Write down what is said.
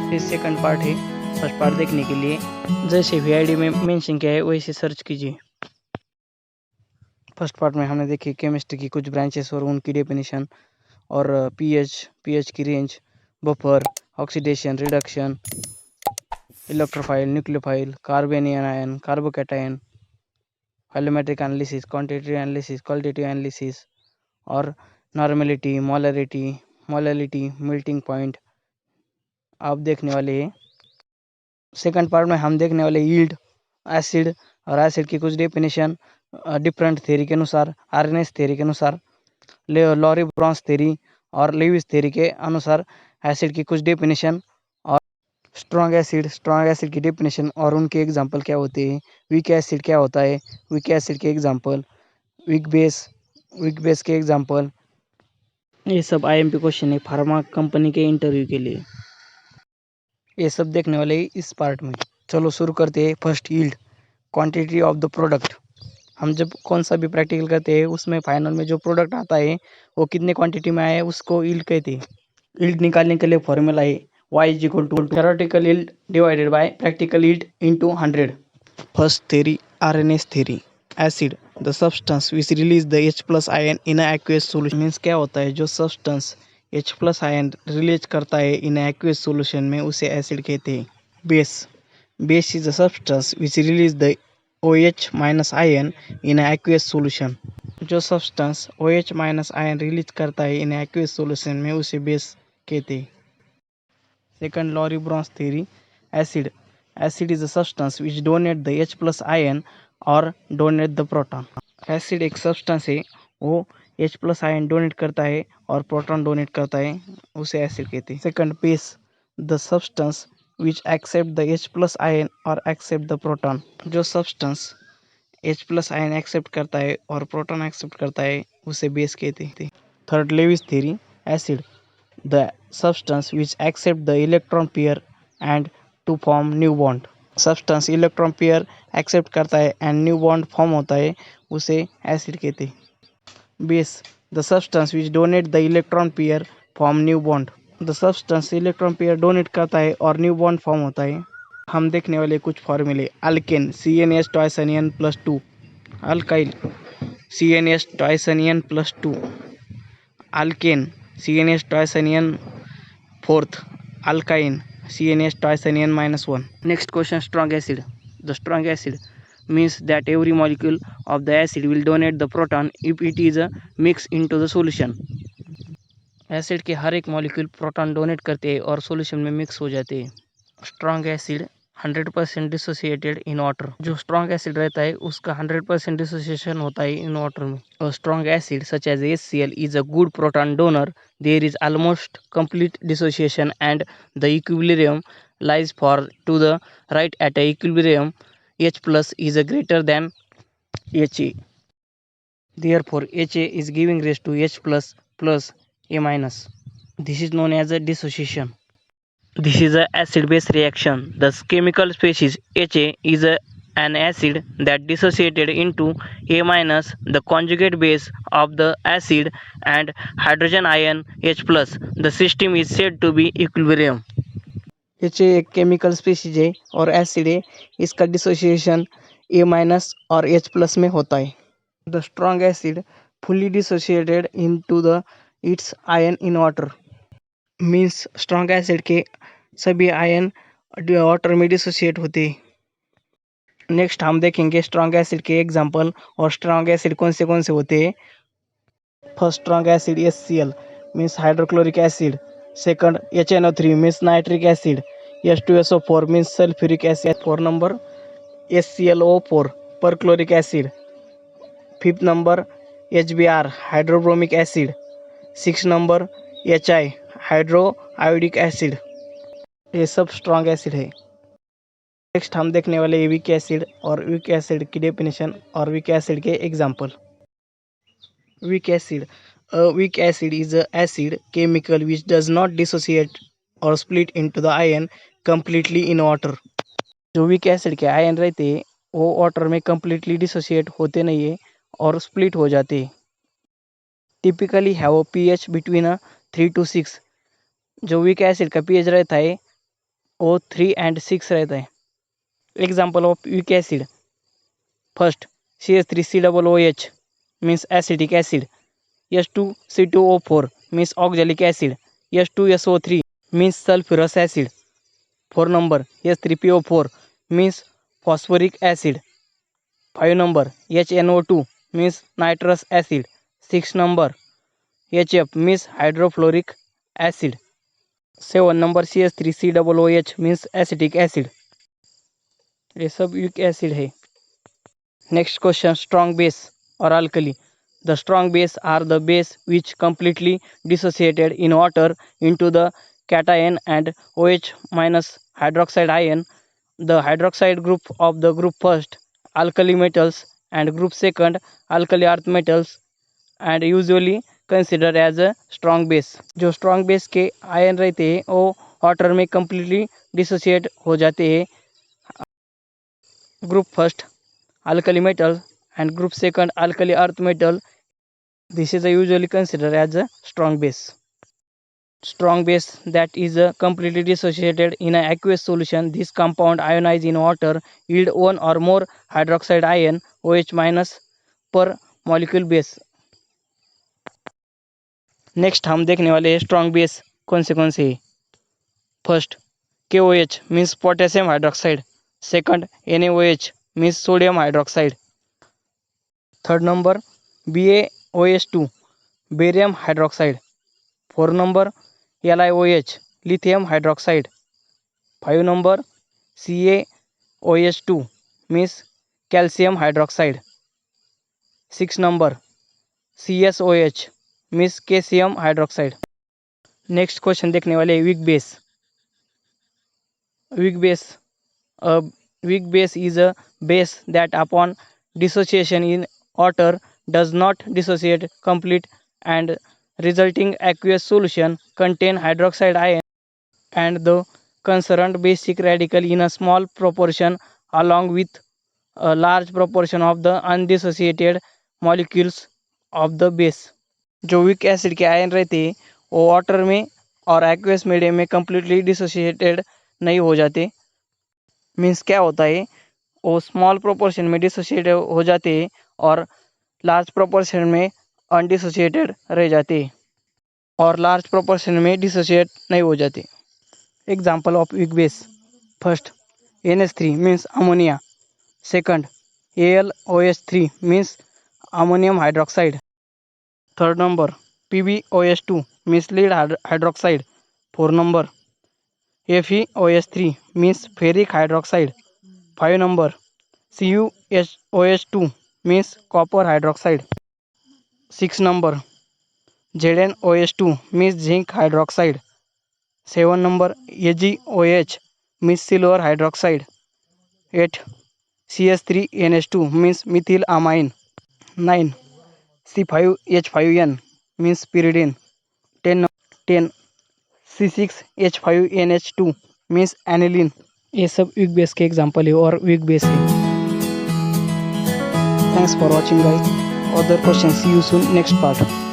फिर second part है, first part देखने के लिए जैसे VID में मेंशन किया है वैसे सर्च कीजिए। फर्स्ट पार्ट में हमने देखी केमिस्ट्री की कुछ ब्रांचेस और उनकी डेफिनेशन और पीएच की range, buffer, oxidation, reduction, electrophile, nucleophile, carbanion ion, carbocation, volumetric analysis, qualitative analysis और नॉर्मेलिटी, मोलैलिटी, मेल्टिंग पॉइंट आप देखने वाले हैं। सेकंड पार्ट में हम देखने वाले यील्ड, एसिड और एसिड की कुछ डेफिनेशन डिफरेंट थ्योरी के अनुसार, आर्नेस थ्योरी के अनुसार, लॉरी ब्रॉन्स थ्योरी और लेविस थ्योरी के अनुसार एसिड की कुछ डेफिनेशन और स्ट्रॉन्ग एसिड की डेफिनेशन और उनके एग्जांपल क्या होते हैं, वीक एसिड क्या होता है, वीक एसिड के एग्जांपल, वीक बेस के एग्जांपल। ये सब IMP क्वेश्चन है फार्मा कंपनी के इंटरव्यू के लिए। ये सब देखने वाले इस पार्ट में। चलो शुरू करते हैं। First yield, quantity of the product. हम जब कौन सा भी प्रैक्टिकल करते हैं उसमें फाइनल में जो प्रोडक्ट आता है वो कितने क्वांटिटी में आया है उसको यील्ड कहते हैं। यील्ड निकालने के लिए फॉर्मूला है y = theoretical yield divided by practical yield into 100. First theory, RNS theory. Acid, the substance which release the H plus ion in a aqueous solution. Means क्या होता है, जो substance H plus ion release करता है इन aqueous solution में उसे acid कहते हैं। Base is a substance which release the OH minus ion in a aqueous solution. जो substance OH minus ion release करता है इन aqueous solution में उसे बेस कहते हैं। Second, Lorentz theory. Acid is a substance which donate the H plus ion or donate the proton. Acid एक substance है, वो H प्लस आयन डोनेट करता है और प्रोटॉन डोनेट करता है, उसे एसिड कहते हैं। Second, base, the substance which accept the H plus ion और एक्सेप्ट द प्रोटॉन। जो substance H plus ion accept करता है और प्रोटॉन एक्सेप्ट करता है उसे बेस कहते हैं। Third, Lewis theory. Acid, the substance which accept the electron pair and to form new bond. Substance electron pair accept करता है एंड न्यू बॉन्ड फॉर्म होता है उसे एसिड कहते हैं। Base, the substance which donate the electron pair form new bond. The substance electron pair donate करता है और न्यू बॉन्ड फॉर्म होता है। हम देखने वाले कुछ फॉर्मूले। Alkane CnH2 alkyl CnH2 alkane CnH2 fourth, alkyne CnH2 Next question, strong acid. The strong acid means that every molecule of the acid will donate the proton if it is mixed into the solution. Acid के हर एक molecule proton donate करते हैं और solution में mix हो जाते हैं। Strong acid 100% dissociated इन water. जो स्ट्रॉन्ग एसिड रहता है उसका 100% डिसोसिएशन होता है इन वाटर में। A strong acid such as HCl is a good proton donor. There is almost complete dissociation and the equilibrium lies far to the right at a equilibrium. H plus is greater than Ha. Therefore, Ha is giving rise to H plus A minus. This is known as a dissociation. This is a acid-base reaction. The chemical species Ha is an acid that dissociated into A minus, the conjugate base of the acid, and hydrogen ion H plus. The system is said to be equilibrium. H एक chemical species है और acid है, इसका dissociation A minus और H plus में होता है। The strong acid fully dissociated into the it's ion in water. Means strong acid के सभी आयन वाटर में डिसोसिएट होते हैं। नेक्स्ट हम देखेंगे स्ट्रॉन्ग एसिड के एग्जांपल और स्ट्रॉन्ग एसिड कौन से होते हैं। First strong acid HCl means hydrochloric acid. Second HNO3 means nitric acid. H2SO4 means sulphuric acid. 4 number HClO4 perchloric acid. 5th number HBr hydrobromic acid. 6 number HI hydro iodic acid. ये सब strong acid है। Next हम देखने वाले weak acid और weak acid की definition और week acid के example. Weak acid, week acid is a acid chemical which does not dissociate or split into the ion completely in water. जो weak acid के ion रहते हैं वो water में कंप्लीटली डिसोसिएट होते नहीं है और स्प्लिट हो जाते हैं। Typically have pH between 3 to 6। जो वीक एसिड का pH रहता है O3 एंड 6 रहता है। Example of weak acid, first CH3COOH means acetic acid, H2C2O4 means oxalic acid, H2SO3 means sulphurous acid, 4 number H3PO4 means phosphoric acid, 5 number HNO2 means nitrous acid, 6 number HF means hydrofluoric acid, 7 number CH3COOH means acetic acid। ये सब uric acid है। Next question, strong base और alkali. The strong base are the base which completely dissociated in water into the cation and OH minus hydroxide ion. The hydroxide group of the group first alkali metals and group second alkali earth metals and usually considered as a strong base। जो strong base के ion रहते हैं वो water में completely dissociate हो जाते हैं। Group first alkali metal and group second alkali earth metal, this is usually considered as a strong base। Strong base that is completely dissociated in an aqueous solution. This compound ionized in water yield one or more hydroxide ion OH minus per molecule base। Next हम देखने वाले हैं strong base कौन से हैं। First KOH means potassium hydroxide, second NaOH means sodium hydroxide, third number BaOH2 barium hydroxide, 4 number LiOH lithium hydroxide, 5 number CaOH2 means calcium hydroxide, 6 number CSOH means calcium hydroxide। Next question देखने वाले weak base. Weak base is a base that upon dissociation in water does not dissociate complete and resulting aqueous solution contain hydroxide ion and the concerned basic radical in a small proportion along with a large proportion of the undissociated molecules of the base। जो weak acid के ion रहते हैं वो water में और aqueous medium में completely dissociated नहीं हो जाते। मीन्स क्या होता है, वो स्मॉल प्रोपोर्शन में डिसोसिएट हो जाते हैं और लार्ज प्रोपोर्शन में अनडिसोसिएटेड रह जाते हैं और लार्ज प्रोपोर्शन में डिसोसिएट नहीं हो जाते। Example of weak base, first NH3 means ammonia, second AlOH3 means ammonium hydroxide, third number PbOH2 means lead hydroxide, 4 number FeOH3 means ferric hydroxide, 5 number CuOH2 means copper hydroxide, 6 number ZnOH2 means zinc hydroxide, 7 number AgOH means silver hydroxide, 8 CH3NH2 means Mithil amine, 9 C5H5n means pyridine, 10 C6H5NH2 means aniline. ये सब weak base के example है और weak base है। Thanks for watching guys. Other question, see you soon next part.